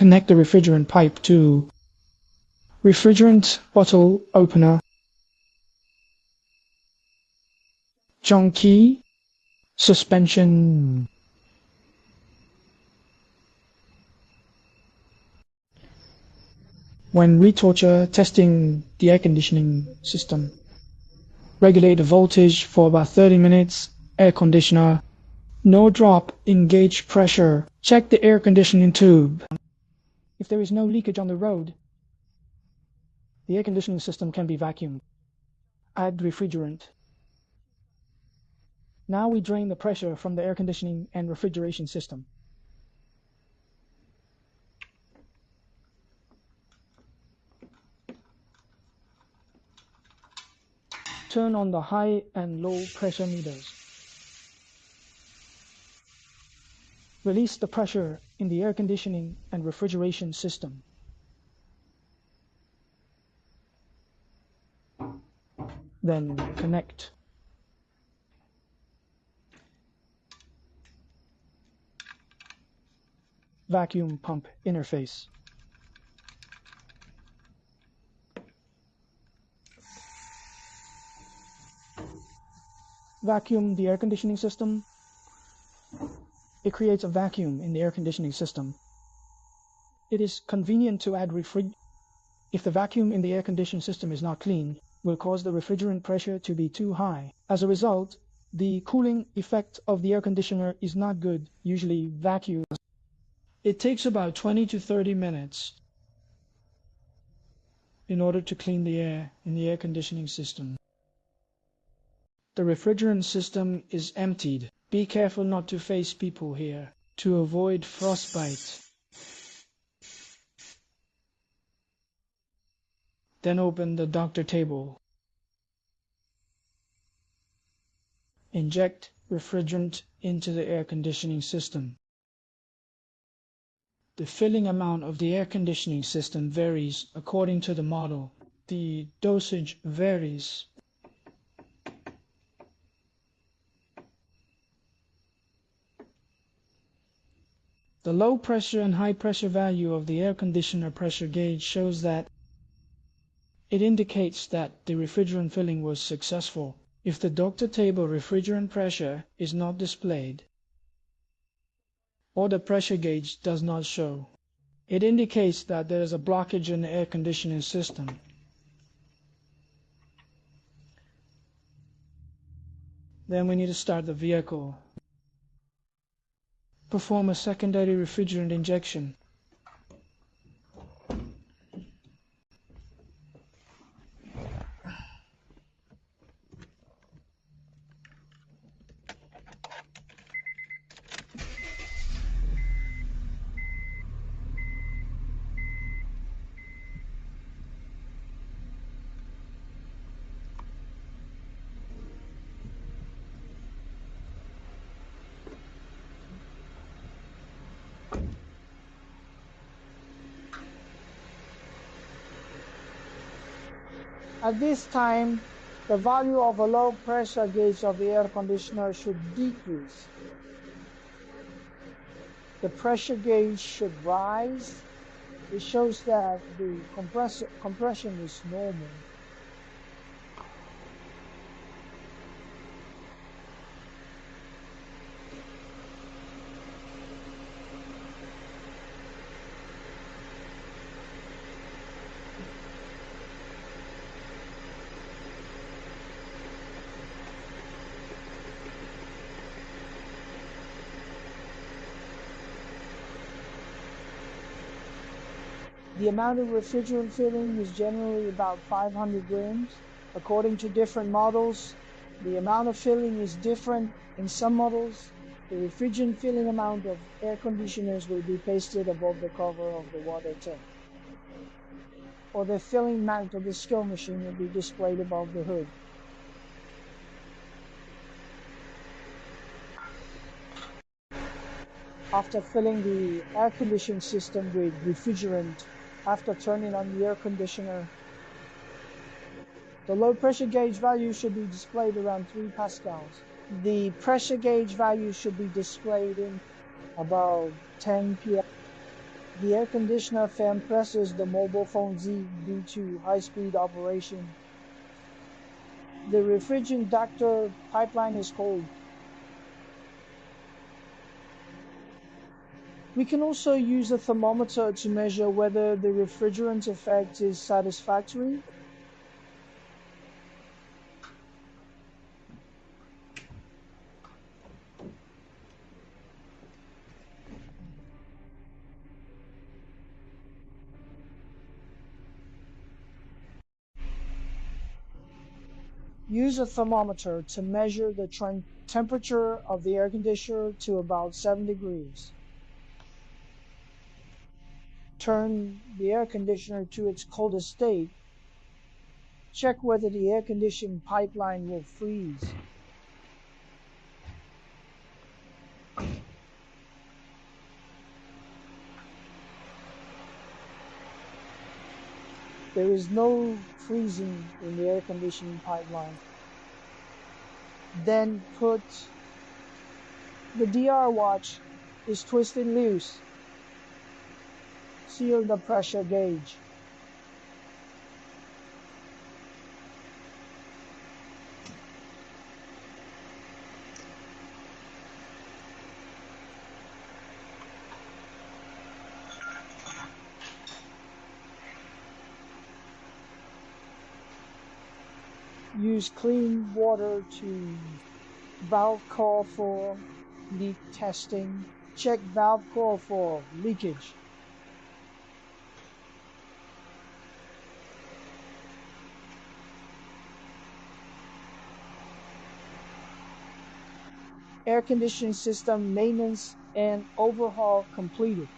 connect the refrigerant pipe to refrigerant bottle opener, junkie, suspension. When retorture testing the air conditioning system, regulate the voltage for about 30 minutes, air conditioner, no drop in gauge pressure, check the air conditioning tube. If there is no leakage on the road, the air conditioning system can be vacuumed. Add refrigerant. Now we drain the pressure from the air conditioning and refrigeration system. Turn on the high and low pressure meters. Release the pressure in the air conditioning and refrigeration system. Then connect. Vacuum pump interface. Vacuum the air conditioning system. It creates a vacuum in the air conditioning system. It is convenient to add refrigerant. If the vacuum in the air conditioning system is not clean, will cause the refrigerant pressure to be too high. As a result, the cooling effect of the air conditioner is not good, usually vacuum. It takes about 20 to 30 minutes in order to clean the air in the air conditioning system. The refrigerant system is emptied. Be careful not to face people here to avoid frostbite. Then open the doctor table. Inject refrigerant into the air conditioning system. The filling amount of the air conditioning system varies according to the model. The dosage varies. The low pressure and high pressure value of the air conditioner pressure gauge shows that it indicates that the refrigerant filling was successful. If the doctor table refrigerant pressure is not displayed, or the pressure gauge does not show, it indicates that there is a blockage in the air conditioning system. Then we need to start the vehicle. Perform a secondary refrigerant injection. At this time, the value of a low pressure gauge of the air conditioner should decrease. The pressure gauge should rise. It shows that the compression is normal. The amount of refrigerant filling is generally about 500 grams. According to different models, the amount of filling is different. In some models, the refrigerant filling amount of air conditioners will be pasted above the cover of the water tank, or the filling mount of the skill machine will be displayed above the hood. After filling the air conditioning system with refrigerant, after turning on the air conditioner, the low pressure gauge value should be displayed around 3 pascals. The pressure gauge value should be displayed in about 10 psi. The air conditioner fan presses the mobile phone Z due to high-speed operation. The refrigerant ductor pipeline is cold. We can also use a thermometer to measure whether the refrigerant effect is satisfactory. Use a thermometer to measure the temperature of the air conditioner to about 7 degrees. Turn the air conditioner to its coldest state. Check whether the air conditioning pipeline will freeze. There is no freezing in the air conditioning pipeline. Then put the DR watch is twisted loose. Seal the pressure gauge. Use clean water to valve core for leak testing. Check valve core for leakage. Air conditioning system maintenance and overhaul completed.